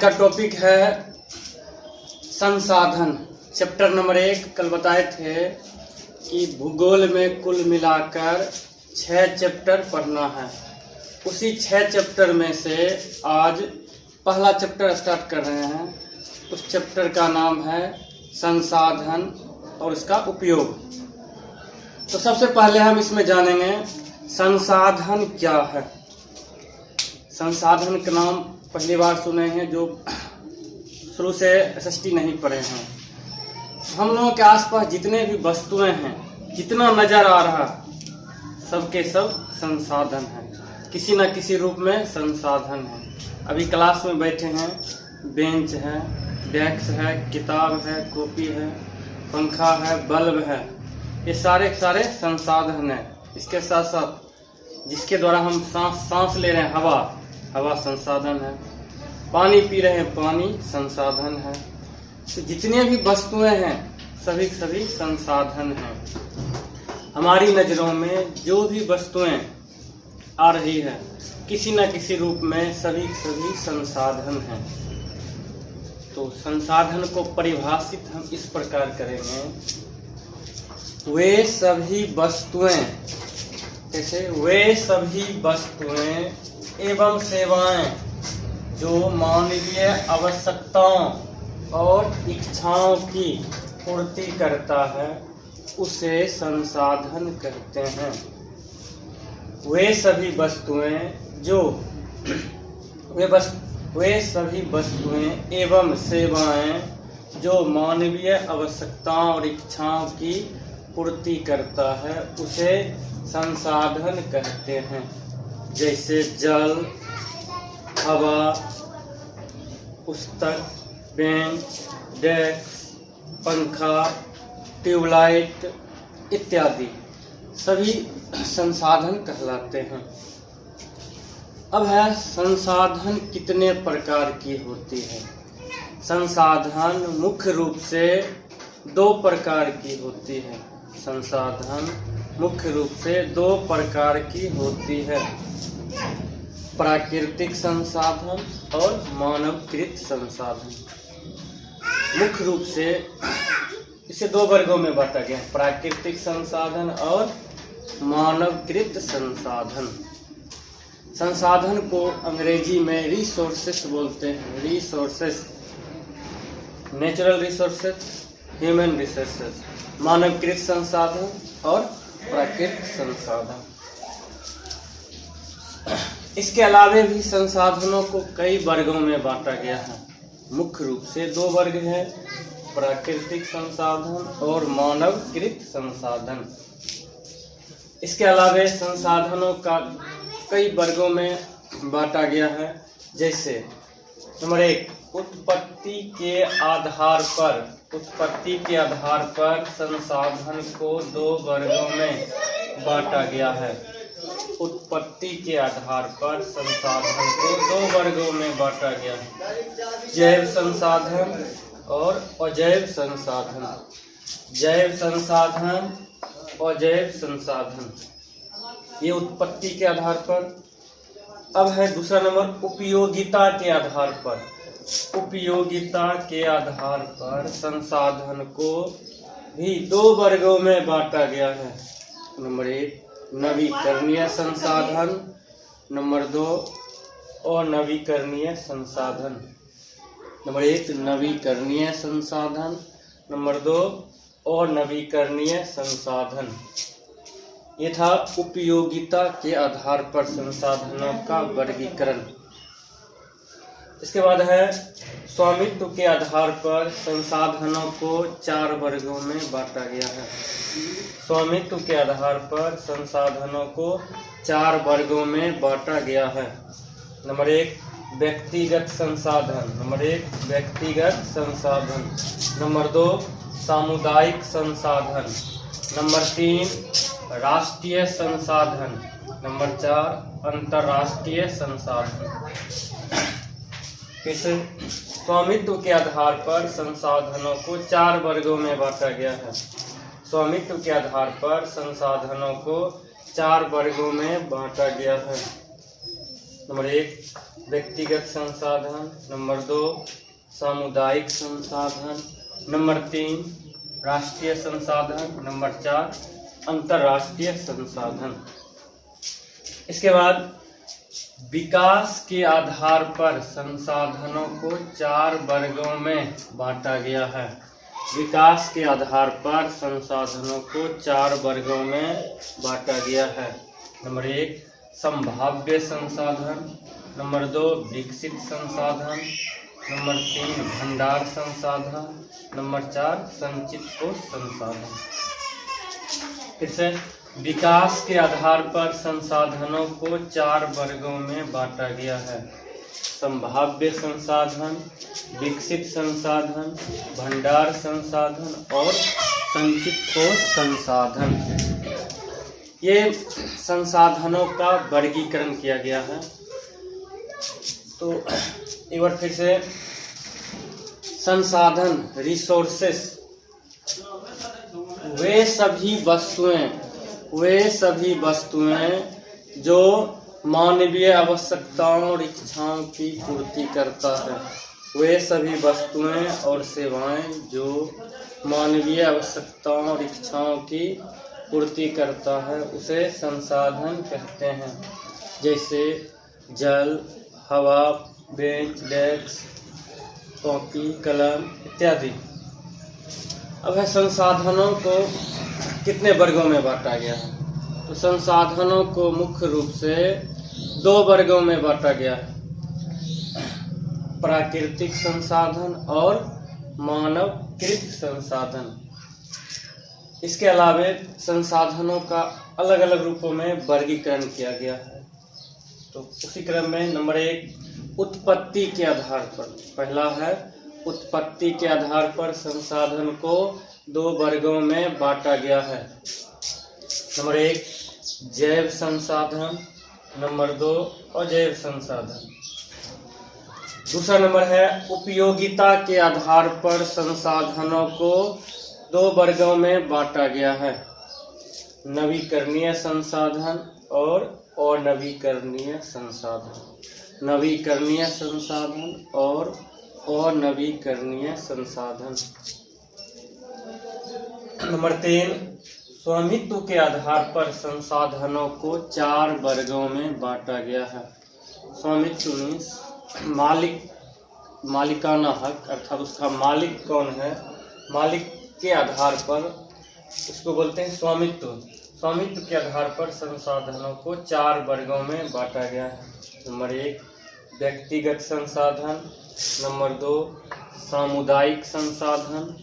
का टॉपिक है संसाधन। चैप्टर नंबर 1 कल बताए थे कि भूगोल में कुल मिलाकर 6 चैप्टर पढ़ना है। उसी 6 चैप्टर में से आज पहला चैप्टर स्टार्ट कर रहे हैं। उस चैप्टर का नाम है संसाधन और इसका उपयोग। तो सबसे पहले हम इसमें जानेंगे संसाधन क्या है। संसाधन का नाम पहली बार सुने हैं जो शुरू से एसएसटी नहीं पढ़े हैं। हम लोगों के आसपास जितने भी वस्तुएं हैं, जितना नजर आ रहा, सबके सब संसाधन हैं, किसी न किसी रूप में संसाधन है। अभी क्लास में बैठे हैं, बेंच है, डेस्क है, किताब है, कॉपी है, पंखा है, बल्ब है, ये सारे के सारे संसाधन हैं। इसके साथ साथ जिसके द्वारा हम सांस ले रहे हैं, हवा संसाधन है। पानी पी रहे हैं, पानी संसाधन है। तो जितने भी वस्तुएं हैं सभी सभी संसाधन हैं। हमारी नज़रों में जो भी वस्तुएं आ रही है किसी न किसी रूप में सभी सभी संसाधन हैं। तो संसाधन को परिभाषित हम इस प्रकार करेंगे, वे सभी वस्तुएं, जैसे वे सभी वस्तुएं एवं सेवाएं जो मानवीय आवश्यकताओं और इच्छाओं की पूर्ति करता है उसे संसाधन कहते हैं। वे सभी वस्तुएं जो वे सभी वस्तुएं एवं सेवाएं जो मानवीय आवश्यकताओं और इच्छाओं की पूर्ति करता है उसे संसाधन कहते हैं। जैसे जल, हवा, पुस्तक, बेंच, डेस्क, पंखा, ट्यूबलाइट इत्यादि सभी संसाधन कहलाते हैं। अब है संसाधन कितने प्रकार की होती है। संसाधन मुख्य रूप से 2 प्रकार की होती है। संसाधन मुख्य रूप से 2 प्रकार की होती है, प्राकृतिक संसाधन और मानवकृत संसाधन। मुख्य रूप से इसे 2 वर्गों में बांटा गया है, प्राकृतिक संसाधन और मानवकृत संसाधन। संसाधन को अंग्रेजी में रिसोर्सेस बोलते हैं। Resources, natural resources, human resources, मानवकृत संसाधन और प्राकृतिक संसाधन। इसके अलावे भी संसाधनों को कई वर्गों में बांटा गया है। मुख्य रूप से 2 वर्ग हैं, प्राकृतिक संसाधन और मानवकृत संसाधन। इसके अलावे संसाधनों का कई वर्गों में बांटा गया है। जैसे नंबर 1, उत्पत्ति के आधार पर संसाधन को 2 वर्गों में बांटा गया है। उत्पत्ति के आधार पर संसाधन को 2 वर्गों में बांटा गया है, जैव संसाधन और अजैव संसाधन। जैव संसाधन, अजैव संसाधन, ये उत्पत्ति के आधार पर। अब है दूसरा नंबर उपयोगिता के आधार पर। उपयोगिता के आधार पर संसाधन को भी 2 वर्गों में बांटा गया है। नंबर 1, नवीकरणीय संसाधन, नंबर 2 अनवीकरणीय संसाधन। नंबर 1 नवीकरणीय संसाधन, नंबर 2 अनवीकरणीय संसाधन। ये था उपयोगिता के आधार पर संसाधनों का वर्गीकरण। इसके बाद है स्वामित्व के आधार पर संसाधनों को 4 वर्गों में बांटा गया है। स्वामित्व के आधार पर संसाधनों को 4 वर्गों में बांटा गया है। नंबर 1 व्यक्तिगत संसाधन, नंबर 1 व्यक्तिगत संसाधन, नंबर 2 सामुदायिक संसाधन, नंबर 3 राष्ट्रीय संसाधन, नंबर 4 अंतर्राष्ट्रीय संसाधन। इस स्वामित्व के आधार पर संसाधनों को 4 वर्गों में बांटा गया है। स्वामित्व के आधार पर संसाधनों को 4 वर्गों में बांटा गया है। नंबर 1 व्यक्तिगत संसाधन, नंबर 2 सामुदायिक संसाधन, नंबर 3 राष्ट्रीय संसाधन, नंबर 4 अंतर्राष्ट्रीय संसाधन। इसके बाद विकास के आधार पर संसाधनों को 4 वर्गों में बांटा गया है। विकास के आधार पर संसाधनों को 4 वर्गों में बांटा गया है। नंबर 1 संभाव्य संसाधन, नंबर 2 विकसित संसाधन, नंबर 3 भंडार संसाधन, नंबर 4 संचित कोष संसाधन। फिर से विकास के आधार पर संसाधनों को 4 वर्गों में बांटा गया है। संभाव्य संसाधन, विकसित संसाधन, भंडार संसाधन और संचित कोष संसाधन। ये संसाधनों का वर्गीकरण किया गया है। तो एक बार फिर से संसाधन रिसोर्सेस वे सभी वस्तुएं जो मानवीय आवश्यकताओं और इच्छाओं की पूर्ति करता है। वे सभी वस्तुएं और सेवाएं जो मानवीय आवश्यकताओं और इच्छाओं की पूर्ति करता है उसे संसाधन कहते हैं। जैसे जल, हवा, बेंच, डेस्क, कॉपी, कलम इत्यादि। अब है संसाधनों को कितने वर्गों में बांटा गया है। तो संसाधनों को मुख्य रूप से 2 वर्गों में बांटा गया है, प्राकृतिक संसाधन और मानवकृत संसाधन। इसके अलावा संसाधनों का अलग अलग रूपों में वर्गीकरण किया गया है। तो उसी क्रम में नंबर 1 उत्पत्ति के आधार पर। पहला है उत्पत्ति के आधार पर संसाधन को 2 वर्गों में बांटा गया है। नंबर 1 जैव संसाधन, नंबर 2 अजैव संसाधन। दूसरा नंबर है उपयोगिता के आधार पर संसाधनों को 2 वर्गों में बांटा गया है, नवीकरणीय संसाधन और अनवीकरणीय संसाधन। नवीकरणीय संसाधन और अनवीकरणीय संसाधन। नंबर 3 स्वामित्व के आधार पर संसाधनों को 4 वर्गों में बांटा गया है। स्वामित्व मीन्स मालिकाना हक, अर्थात उसका मालिक कौन है, मालिक के आधार पर उसको बोलते हैं स्वामित्व। स्वामित्व के आधार पर संसाधनों को 4 वर्गों में बांटा गया है। नंबर 1 व्यक्तिगत संसाधन, नंबर 2 सामुदायिक संसाधन,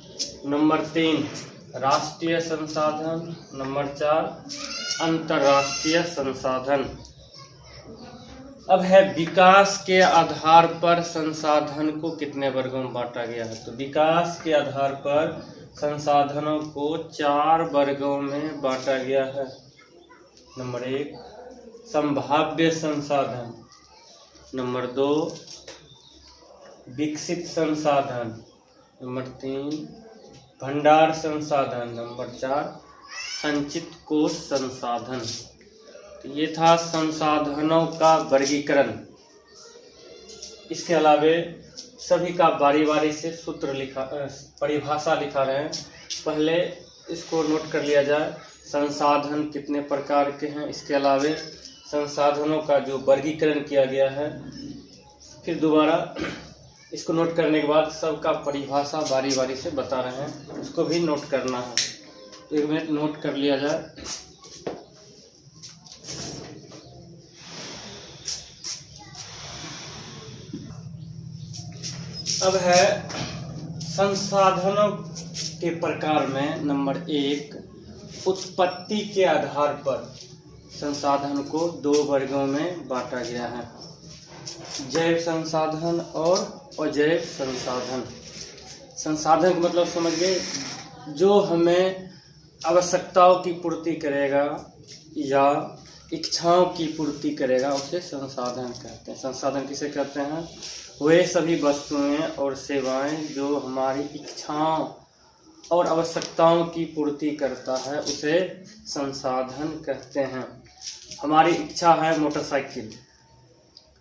नंबर 3 राष्ट्रीय संसाधन, नंबर 4 अंतर्राष्ट्रीय संसाधन। अब है विकास के आधार पर संसाधन को कितने वर्गों में बांटा गया है। तो विकास के आधार पर संसाधनों को 4 वर्गों में बांटा गया है। नंबर 1 संभाव्य संसाधन, नंबर 2 विकसित संसाधन, नंबर 3 भंडार संसाधन, नंबर 4 संचित कोष संसाधन। तो ये था संसाधनों का वर्गीकरण। इसके अलावे सभी का बारी बारी से सूत्र लिखा, परिभाषा लिखा रहे हैं। पहले इसको नोट कर लिया जाए, संसाधन कितने प्रकार के हैं। इसके अलावे संसाधनों का जो वर्गीकरण किया गया है, फिर दोबारा इसको नोट करने के बाद सबका परिभाषा बारी बारी से बता रहे हैं, उसको भी नोट करना है। 1 मिनट नोट कर लिया जाए। अब है संसाधनों के प्रकार में नंबर 1 उत्पत्ति के आधार पर संसाधन को 2 वर्गों में बांटा गया है, जैव संसाधन और अजैव संसाधन। संसाधन का मतलब समझ गए, जो हमें आवश्यकताओं की पूर्ति करेगा या इच्छाओं की पूर्ति करेगा उसे संसाधन कहते हैं। संसाधन किसे कहते हैं? वे सभी वस्तुएं और सेवाएं जो हमारी इच्छाओं और आवश्यकताओं की पूर्ति करता है उसे संसाधन कहते हैं। हमारी इच्छा है मोटरसाइकिल,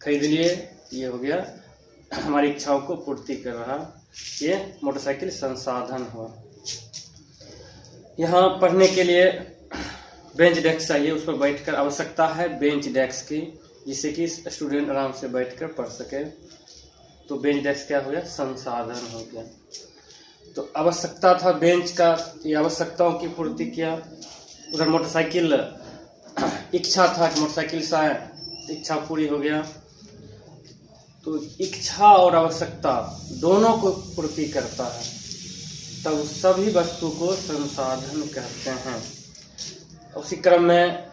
खरीद लिए, ये हो गया हमारी इच्छाओं को पूर्ति कर रहा, ये मोटरसाइकिल संसाधन हुआ। यहाँ पढ़ने के लिए बेंच डेस्क चाहिए, उस पर बैठकर आवश्यकता है बेंच डेस्क की, जिससे कि स्टूडेंट आराम से बैठकर पढ़ सके। तो बेंच डेस्क क्या हो गया? संसाधन हो गया। तो आवश्यकता था बेंच का, ये आवश्यकताओं की पूर्ति किया। उधर मोटरसाइकिल इच्छा था कि मोटरसाइकिल से आए, इच्छा पूरी हो गया। तो इच्छा और आवश्यकता दोनों को पूर्ति करता है, तब सभी वस्तु को संसाधन कहते हैं। उसी क्रम में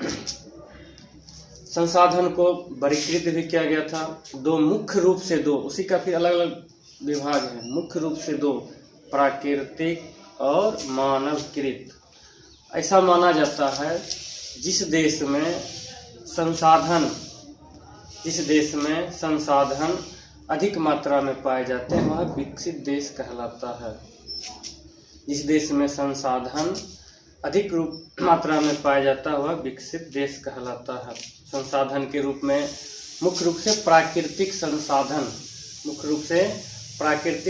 संसाधन को वर्गीकृत भी किया गया था। दो मुख्य रूप से दो, उसी का फिर अलग अलग विभाग है। मुख्य रूप से दो, प्राकृतिक और मानवकृत। ऐसा माना जाता है जिस देश में संसाधन अधिक मात्रा में पाए जाते हैं वह विकसित देश कहलाता है। जिस देश में संसाधन अधिक मात्रा में पाया जाता है वह विकसित देश कहलाता है। संसाधन के रूप में मुख्य रूप से प्राकृतिक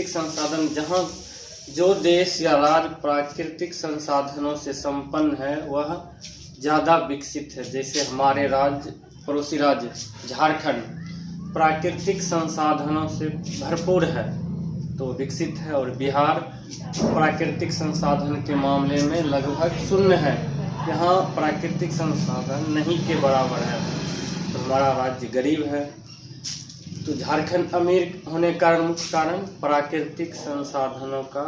संसाधन, जहाँ जो देश या राज्य प्राकृतिक संसाधनों से संपन्न है वह ज़्यादा विकसित है। जैसे हमारे राज्य, पड़ोसी राज्य झारखंड प्राकृतिक संसाधनों से भरपूर है तो विकसित है, और बिहार प्राकृतिक संसाधन के मामले में लगभग शून्य है, यहाँ प्राकृतिक संसाधन नहीं के बराबर है, तो हमारा राज्य गरीब है। तो झारखंड अमीर होने का मुख्य कारण प्राकृतिक संसाधनों का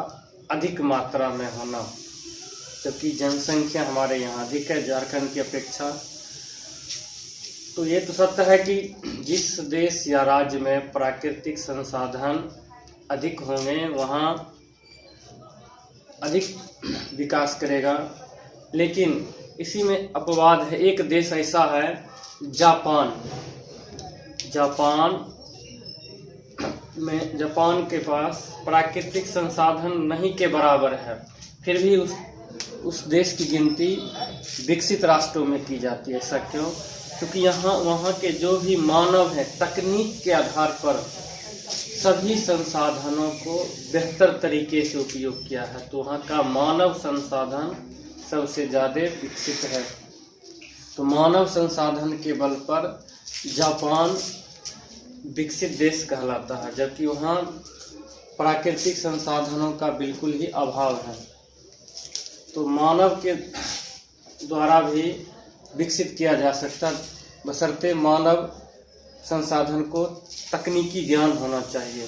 अधिक मात्रा में होना, जबकि जनसंख्या हमारे यहाँ अधिक है झारखंड की अपेक्षा। तो ये तो सत्य है कि जिस देश या राज्य में प्राकृतिक संसाधन अधिक होंगे वहाँ अधिक विकास करेगा। लेकिन इसी में अपवाद है। एक देश ऐसा है जापान के पास प्राकृतिक संसाधन नहीं के बराबर है, फिर भी उस देश की गिनती विकसित राष्ट्रों में की जाती है। ऐसा क्यों? क्योंकि वहाँ के जो भी मानव है तकनीक के आधार पर सभी संसाधनों को बेहतर तरीके से उपयोग किया है, तो वहाँ का मानव संसाधन सबसे ज़्यादा विकसित है। तो मानव संसाधन के बल पर जापान विकसित देश कहलाता है, जबकि वहाँ प्राकृतिक संसाधनों का बिल्कुल ही अभाव है। तो मानव के द्वारा भी विकसित किया जा सकता, बशर्ते मानव संसाधन को तकनीकी ज्ञान होना चाहिए।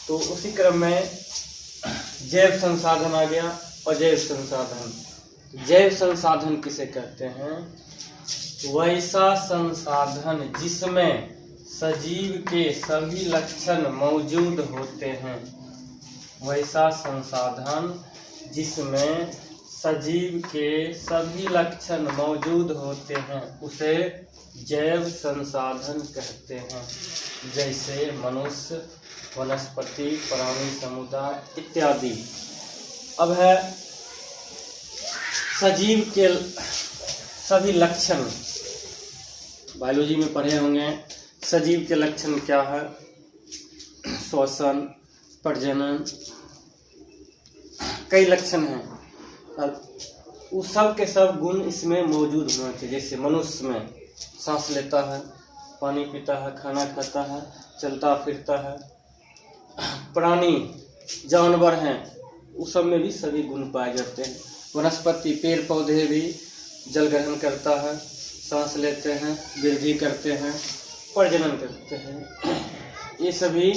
तो उसी क्रम में जैव संसाधन आ गया। अजैव संसाधन। जैव संसाधन किसे कहते हैं? वैसा संसाधन जिसमें सजीव के सभी लक्षण मौजूद होते हैं। वैसा संसाधन जिसमें सजीव के सभी लक्षण मौजूद होते हैं उसे जैव संसाधन कहते हैं। जैसे मनुष्य, वनस्पति, प्राणी समुदाय इत्यादि। अब है सजीव के सभी लक्षण। बायोलॉजी में पढ़े होंगे सजीव के लक्षण क्या है? श्वसन, प्रजनन, कई लक्षण हैं। वो सब के सब गुण इसमें मौजूद होना चाहिए। जैसे मनुष्य में सांस लेता है, पानी पीता है, खाना खाता है, चलता फिरता है। प्राणी जानवर हैं, उस सब में भी सभी गुण पाए जाते हैं। वनस्पति, पेड़ पौधे भी जल ग्रहण करता है, सांस लेते हैं, वृद्धि करते हैं, प्रजनन करते हैं। ये सभी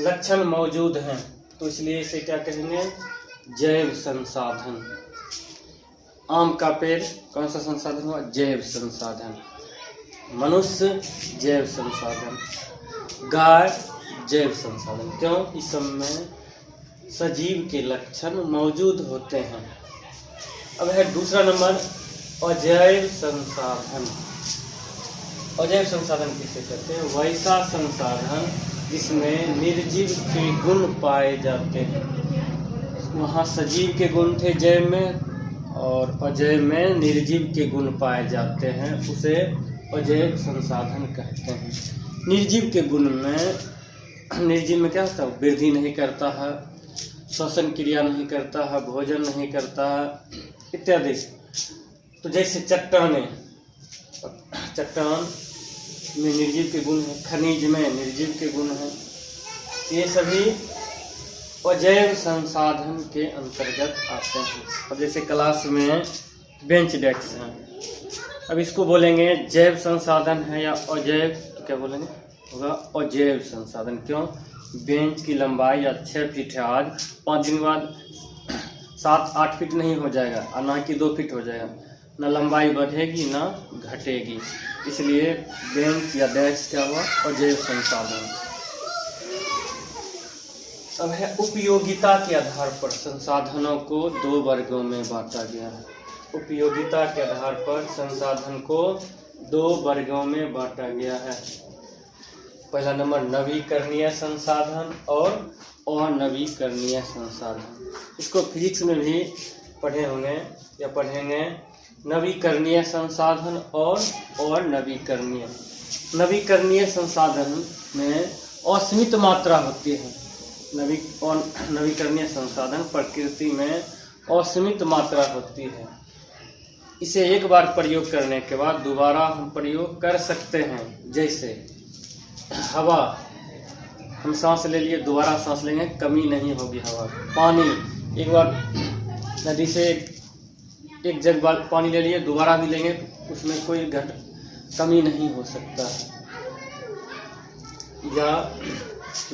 लक्षण मौजूद हैं, तो इसलिए इसे क्या कहेंगे? जैव संसाधन। आम का पेड़ कौन सा संसाधन हुआ? जैव संसाधन। मनुष्य जैव संसाधन, गाय जैव संसाधन। क्यों? इस सब में सजीव के लक्षण मौजूद होते हैं। अब है दूसरा नंबर अजैव संसाधन। अजैव संसाधन किसे कहते हैं? वैसा संसाधन जिसमें निर्जीव के गुण पाए जाते हैं। वहाँ सजीव के गुण थे जैव में, और अजैव में निर्जीव के गुण पाए जाते हैं, उसे अजैव संसाधन कहते हैं। निर्जीव के गुण में, निर्जीव में क्या होता है? वृद्धि नहीं करता है, श्वसन क्रिया नहीं करता है, भोजन नहीं करता है इत्यादि। तो जैसे चट्टान में निर्जीव के गुण हैं, खनिज में निर्जीव के गुण हैं, ये सभी अजैव संसाधन के अंतर्गत आते हैं। और जैसे क्लास में बेंच डेस्क हैं, अब इसको बोलेंगे जैव संसाधन है या अजैव, तो क्या बोलेंगे? होगा अजैव संसाधन। क्यों? बेंच की लंबाई या 6 फीट है, आज 5 दिन बाद 7-8 फीट नहीं हो जाएगा, और ना कि 2 फीट हो जाएगा, ना लंबाई बढ़ेगी ना घटेगी, इसलिए बेंच या डेस्क क्या हुआ? अजैव संसाधन। अब है उपयोगिता के आधार पर संसाधनों को 2 वर्गों में बांटा गया है। उपयोगिता के आधार पर संसाधन को 2 वर्गों में बांटा गया है। पहला नंबर नवीकरणीय संसाधन और अनवीकरणीय संसाधन। इसको फिजिक्स में भी पढ़े होंगे या पढ़ेंगे। नवीकरणीय संसाधन और अनवीकरणीय। नवीकरणीय संसाधन में असीमित मात्रा होती है। नवीकरणीय संसाधन प्रकृति में असीमित मात्रा होती है। इसे एक बार प्रयोग करने के बाद दोबारा हम प्रयोग कर सकते हैं। जैसे हवा, हम सांस ले लिए, दोबारा सांस लेंगे, कमी नहीं होगी हवा। पानी, एक बार नदी से एक जग पानी ले लिए, दोबारा भी लेंगे, उसमें कोई कमी नहीं हो सकता है। या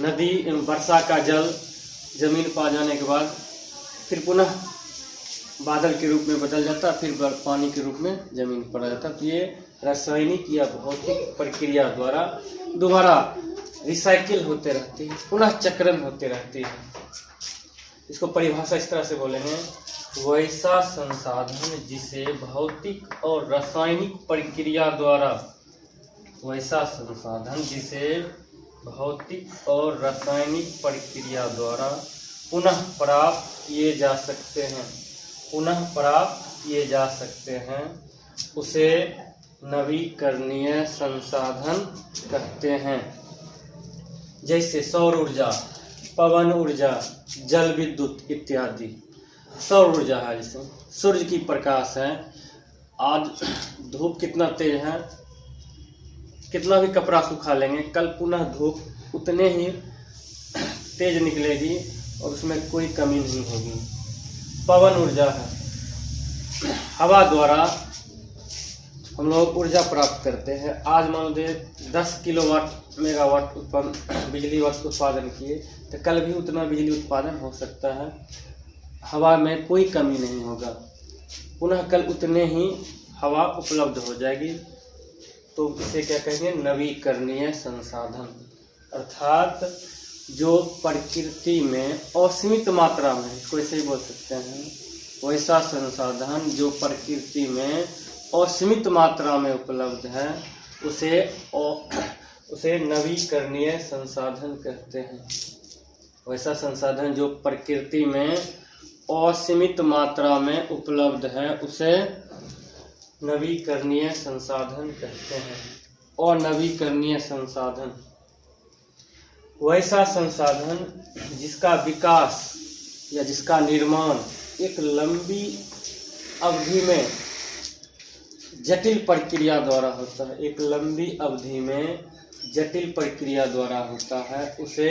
नदी, वर्षा का जल जमीन पा जाने के बाद फिर पुनः बादल के रूप में बदल जाता है, फिर पानी के रूप में जमीन पर आ जाता है। तो ये रासायनिक या भौतिक प्रक्रिया द्वारा दोबारा रिसाइकिल होते रहती है, पुनः चक्रण होते रहती है। इसको परिभाषा इस तरह से बोलेंगे, वैसा संसाधन जिसे भौतिक और रासायनिक प्रक्रिया द्वारा, वैसा संसाधन जिसे भौतिक और रासायनिक प्रक्रिया द्वारा पुनः प्राप्त किए जा सकते हैं, पुनः प्राप्त किए जा सकते हैं, उसे नवीकरणीय संसाधन कहते हैं। जैसे सौर ऊर्जा, पवन ऊर्जा, जल विद्युत इत्यादि। सौर ऊर्जा है, जैसे सूर्य की प्रकाश है, आज धूप कितना तेज है, कितना भी कपड़ा सुखा लेंगे, कल पुनः धूप उतने ही तेज निकलेगी और उसमें कोई कमी नहीं होगी। पवन ऊर्जा है, हवा द्वारा हम लोग ऊर्जा प्राप्त करते हैं। आज मान लीजिए 10 किलोवाट मेगावाट बिजली उत्पादन किए, तो कल भी उतना बिजली उत्पादन हो सकता है, हवा में कोई कमी नहीं होगा, पुनः कल उतने ही हवा उपलब्ध हो जाएगी। तो इसे क्या कहेंगे? नवीकरणीय संसाधन। अर्थात जो प्रकृति में असीमित मात्रा में, इसको ऐसे ही बोल सकते हैं, वैसा संसाधन जो प्रकृति में असीमित मात्रा में उपलब्ध है, उसे नवीकरणीय संसाधन कहते हैं। वैसा संसाधन जो प्रकृति में असीमित मात्रा में उपलब्ध है, उसे नवीकरणीय संसाधन कहते हैं। और नवीकरणीय संसाधन वैसा संसाधन जिसका विकास या जिसका निर्माण एक लंबी अवधि में जटिल प्रक्रिया द्वारा होता है, एक लंबी अवधि में जटिल प्रक्रिया द्वारा होता है, उसे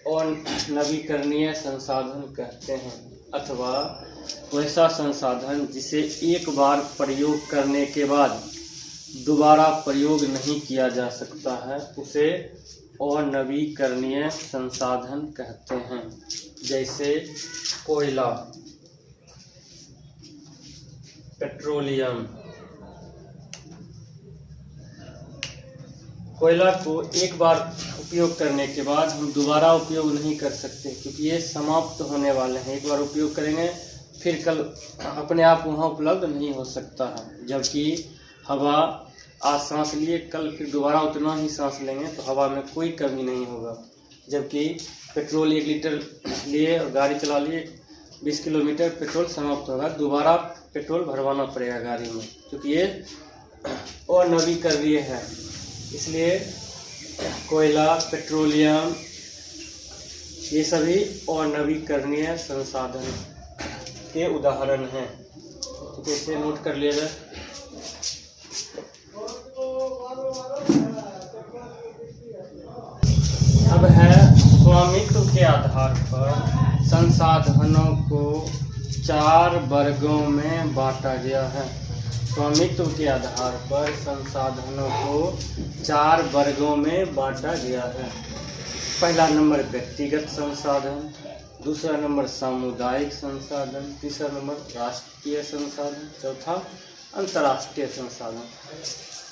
और नवीकरणीय संसाधन कहते हैं। अथवा वैसा संसाधन जिसे एक बार प्रयोग करने के बाद दोबारा प्रयोग नहीं किया जा सकता है, उसे अनवीकरणीय संसाधन कहते हैं। जैसे कोयला, पेट्रोलियम। कोयला को एक बार उपयोग करने के बाद हम दोबारा उपयोग नहीं कर सकते, क्योंकि ये समाप्त होने वाले हैं। एक बार उपयोग करेंगे फिर कल अपने आप वहाँ उपलब्ध नहीं हो सकता है। जबकि हवा, आज सांस लिए, कल फिर दोबारा उतना ही सांस लेंगे तो हवा में कोई कमी नहीं होगा। जबकि पेट्रोल 1 लीटर लिए और गाड़ी चला लिए, 20 किलोमीटर पेट्रोल समाप्त होगा, दोबारा पेट्रोल भरवाना पड़ेगा गाड़ी में, क्योंकि ये अनवीकरणीय है, इसलिए कोयला, पेट्रोलियम ये सभी अनवीकरणीय संसाधन के उदाहरण हैं। तो इसे नोट कर लिया जाए। अब है स्वामित्व के आधार पर संसाधनों को 4 वर्गों में बांटा गया है। स्वामित्व के आधार पर संसाधनों को 4 वर्गों में बांटा गया है। पहला नंबर व्यक्तिगत संसाधन, दूसरा नंबर सामुदायिक संसाधन, तीसरा नंबर राष्ट्रीय संसाधन, चौथा अंतर्राष्ट्रीय संसाधन।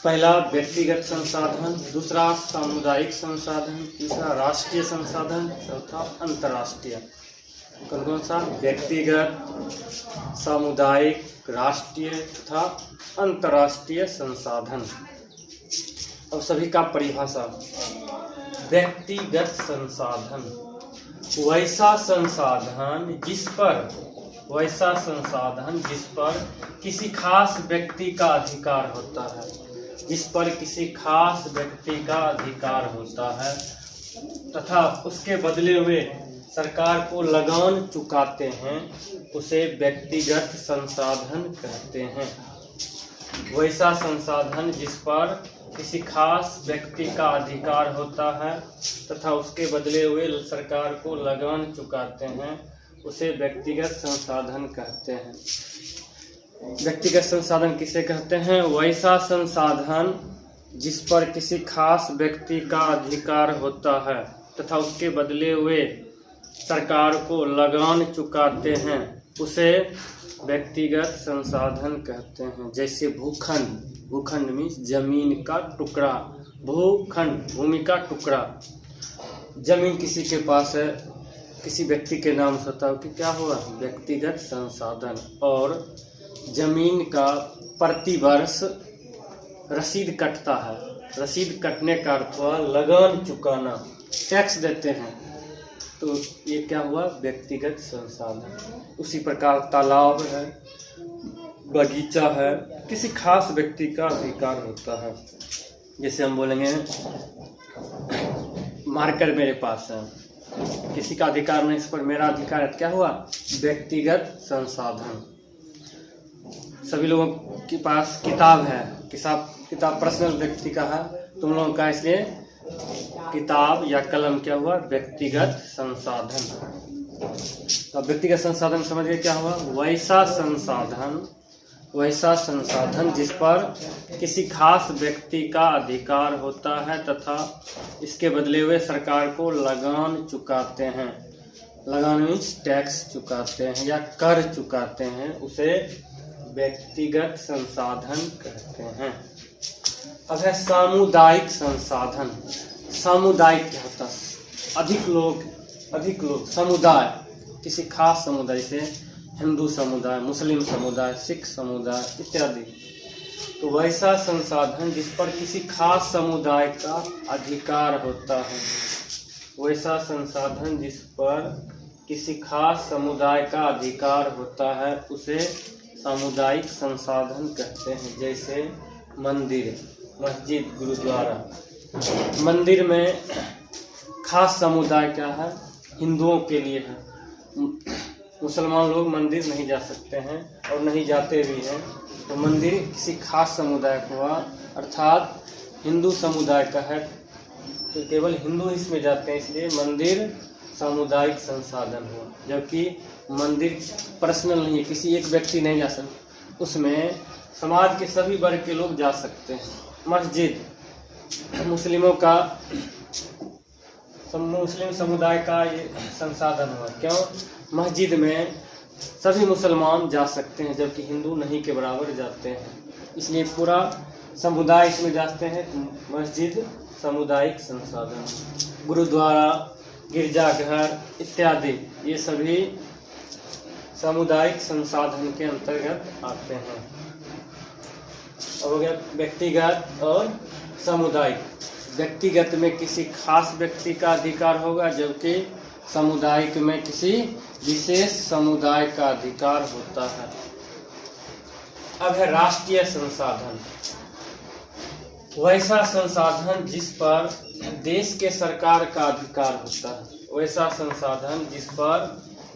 पहला व्यक्तिगत संसाधन, दूसरा सामुदायिक संसाधन, तीसरा राष्ट्रीय संसाधन, चौथा अंतर्राष्ट्रीय। कौन कौन सा? व्यक्तिगत, सामुदायिक, राष्ट्रीय तथा अंतर्राष्ट्रीय संसाधन। अब सभी का परिभाषा। व्यक्तिगत संसाधन वैसा संसाधन जिस पर किसी खास व्यक्ति का अधिकार होता है, जिस पर किसी खास व्यक्ति का अधिकार होता है तथा उसके बदले हुए सरकार को लगान चुकाते हैं, उसे व्यक्तिगत संसाधन कहते हैं। वैसा संसाधन जिस पर किसी खास व्यक्ति का अधिकार होता है तथा उसके बदले हुए सरकार को लगान चुकाते हैं, उसे व्यक्तिगत संसाधन कहते हैं। व्यक्तिगत संसाधन किसे कहते हैं? वैसा संसाधन जिस पर किसी खास व्यक्ति का अधिकार होता है तथा उसके बदले हुए सरकार को लगान चुकाते हैं, उसे व्यक्तिगत संसाधन कहते हैं। जैसे भूखंड, भूखंड मीन्स जमीन का टुकड़ा, भूखंड भूमि का टुकड़ा। जमीन किसी के पास है, किसी व्यक्ति के नाम से होता है कि क्या हुआ? व्यक्तिगत संसाधन। और जमीन का प्रति वर्ष रसीद कटता है, रसीद कटने का अर्थ हुआ लगान चुकाना, टैक्स देते हैं, तो ये क्या हुआ? व्यक्तिगत संसाधन। उसी प्रकार तालाब है, बगीचा है, किसी खास व्यक्ति का अधिकार होता है। जैसे हम बोलेंगे मार्कर मेरे पास है, किसी का अधिकार नहीं, इस पर मेरा अधिकार है, क्या हुआ? व्यक्तिगत संसाधन। सभी लोगों के पास किताब है, किताब पर्सनल व्यक्ति का है, तुम लोगों का, इसलिए किताब या कलम क्या हुआ? व्यक्तिगत संसाधन। तो व्यक्तिगत संसाधन समझ गए क्या हुआ? वैसा संसाधन जिस पर किसी खास व्यक्ति का अधिकार होता है तथा इसके बदले हुए सरकार को लगान चुकाते हैं। लगान मीन्स टैक्स चुकाते हैं या कर चुकाते हैं, उसे व्यक्तिगत संसाधन कहते हैं। अब है सामुदायिक संसाधन। सामुदायिक क्या होता है? अधिक लोग, समुदाय, किसी खास समुदाय से हिंदू समुदाय, मुस्लिम समुदाय, सिख समुदाय इत्यादि। तो वैसा संसाधन जिस पर किसी खास समुदाय का अधिकार होता है, वैसा संसाधन जिस पर किसी खास समुदाय का अधिकार होता है, उसे सामुदायिक संसाधन कहते हैं। जैसे मंदिर, मस्जिद, गुरुद्वारा। मंदिर में खास समुदाय क्या है? हिंदुओं के लिए है। मुसलमान लोग मंदिर नहीं जा सकते हैं और नहीं जाते भी हैं, तो मंदिर किसी खास समुदाय का हुआ, अर्थात हिंदू समुदाय का है, तो केवल हिंदू इसमें जाते हैं, इसलिए मंदिर सामुदायिक संसाधन हुआ। जबकि मंदिर पर्सनल नहीं है, किसी एक व्यक्ति नहीं जा सकता, उसमें समाज के सभी वर्ग के लोग जा सकते हैं। मस्जिद मुस्लिमों का, मुस्लिम समुदाय का ये संसाधन हुआ। क्यों? मस्जिद में सभी मुसलमान जा सकते हैं, जबकि हिंदू नहीं के बराबर जाते हैं, इसलिए पूरा समुदाय इसमें जाते हैं। मस्जिद सामुदायिक संसाधन। गुरुद्वारा, गिरजाघर इत्यादि ये सभी सामुदायिक संसाधन के अंतर्गत आते हैं। अब हो गया व्यक्तिगत और सामुदायिक। व्यक्तिगत में किसी खास व्यक्ति का अधिकार होगा, जबकि सामुदायिक में किसी विशेष समुदाय का अधिकार होता है। अब है राष्ट्रीय संसाधन। वैसा संसाधन जिस पर देश के सरकार का अधिकार होता है। वैसा संसाधन जिस पर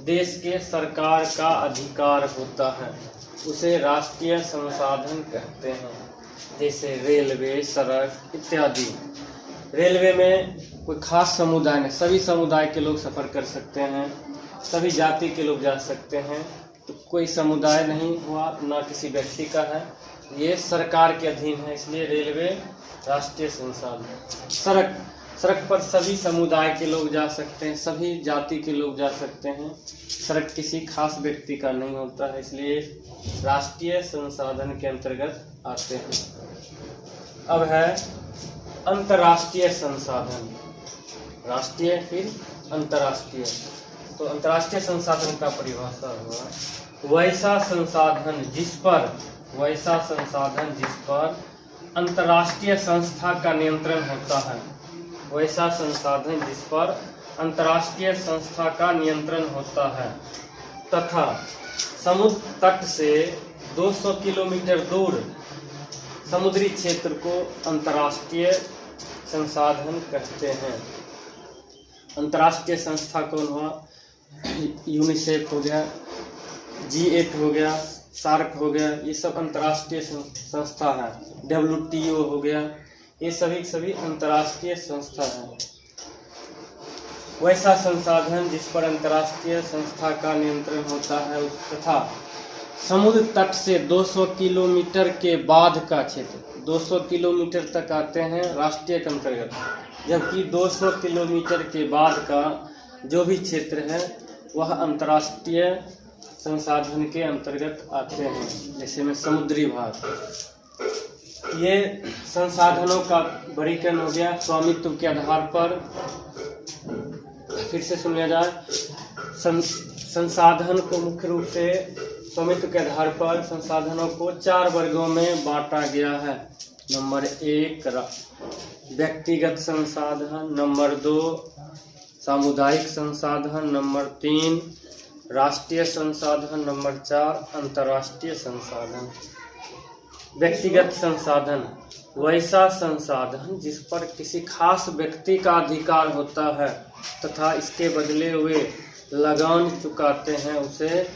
देश के सरकार का अधिकार होता है उसे राष्ट्रीय संसाधन कहते हैं। जैसे रेलवे, सड़क इत्यादि। रेलवे में कोई खास समुदाय नहीं, सभी समुदाय के लोग सफ़र कर सकते हैं, सभी जाति के लोग जा सकते हैं। तो कोई समुदाय नहीं हुआ, ना किसी व्यक्ति का है, ये सरकार के अधीन है, इसलिए रेलवे राष्ट्रीय संसाधन। सड़क पर सभी समुदाय के लोग जा सकते हैं, सभी जाति के लोग जा सकते हैं। सड़क किसी खास व्यक्ति का नहीं होता है, इसलिए राष्ट्रीय संसाधन के अंतर्गत आते हैं। अब है अंतर्राष्ट्रीय संसाधन। राष्ट्रीय फिर अंतर्राष्ट्रीय। तो अंतर्राष्ट्रीय संसाधन का परिभाषा हुआ वैसा संसाधन जिस पर अंतर्राष्ट्रीय संस्था का नियंत्रण होता है। वैसा संसाधन जिस पर अंतर्राष्ट्रीय संस्था का नियंत्रण होता है तथा समुद्र तट से 200 किलोमीटर दूर समुद्री क्षेत्र को अंतर्राष्ट्रीय संसाधन कहते हैं। अंतर्राष्ट्रीय संस्था कौन हुआ? यूनिसेफ हो गया, G8 हो गया, सार्क हो गया, ये सब अंतर्राष्ट्रीय संस्था है। WTO हो गया, ये सभी अंतर्राष्ट्रीय संस्था है। वैसा संसाधन जिस पर अंतर्राष्ट्रीय संस्था का नियंत्रण होता है तथा समुद्र तट से 200 किलोमीटर के बाद का क्षेत्र, 200 किलोमीटर तक आते हैं राष्ट्रीय के अंतर्गत, जबकि 200 किलोमीटर के बाद का जो भी क्षेत्र है वह अंतर्राष्ट्रीय संसाधन के अंतर्गत आते हैं। जैसे में समुद्री भाग, ये संसाधनों का वर्गीकरण हो गया स्वामित्व के आधार पर। फिर से सुन लिया जाए, संसाधन को मुख्य रूप से स्वामित्व के आधार पर संसाधनों को 4 वर्गों में बांटा गया है। नंबर 1 व्यक्तिगत संसाधन, नंबर 2 सामुदायिक संसाधन, नंबर 3 राष्ट्रीय संसाधन, नंबर 4 अंतर्राष्ट्रीय संसाधन। व्यक्तिगत संसाधन वैसा संसाधन जिस पर किसी खास व्यक्ति का अधिकार होता है तथा इसके बदले वे लगान चुकाते हैं, उसे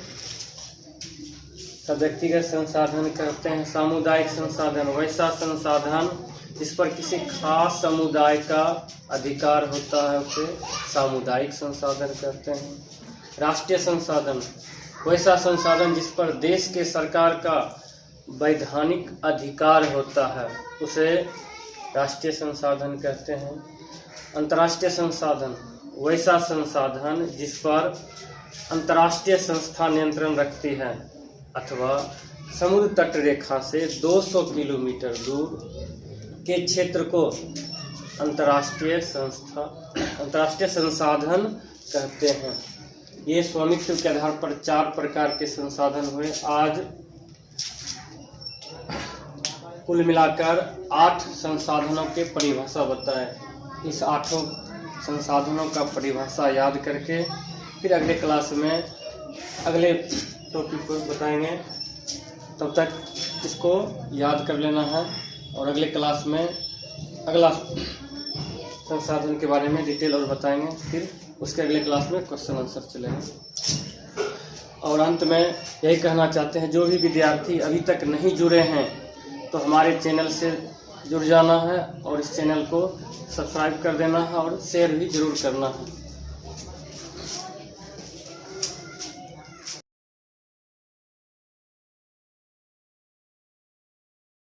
व्यक्तिगत संसाधन कहते हैं। सामुदायिक संसाधन वैसा संसाधन जिस पर किसी खास समुदाय का अधिकार होता है उसे सामुदायिक संसाधन कहते हैं। राष्ट्रीय संसाधन वैसा संसाधन जिस पर देश के सरकार का वैधानिक अधिकार होता है उसे राष्ट्रीय संसाधन कहते हैं। अंतर्राष्ट्रीय संसाधन वैसा संसाधन जिस पर अंतर्राष्ट्रीय संस्था नियंत्रण रखती है अथवा समुद्र तट रेखा से 200 किलोमीटर दूर के क्षेत्र को अंतर्राष्ट्रीय संसाधन कहते हैं। ये स्वामित्व के आधार पर 4 प्रकार के संसाधन हुए। आज कुल मिलाकर 8 संसाधनों के परिभाषा बताए। इस 8 संसाधनों का परिभाषा याद करके फिर अगले क्लास में अगले टॉपिक को बताएंगे। तब तक इसको याद कर लेना है और अगले क्लास में अगला संसाधन के बारे में डिटेल और बताएंगे। फिर उसके अगले क्लास में क्वेश्चन आंसर चलेंगे। और अंत में यही कहना चाहते हैं, जो भी विद्यार्थी अभी तक नहीं जुड़े हैं तो हमारे चैनल से जुड़ जाना है और इस चैनल को सब्सक्राइब कर देना है और शेयर भी जरूर करना है।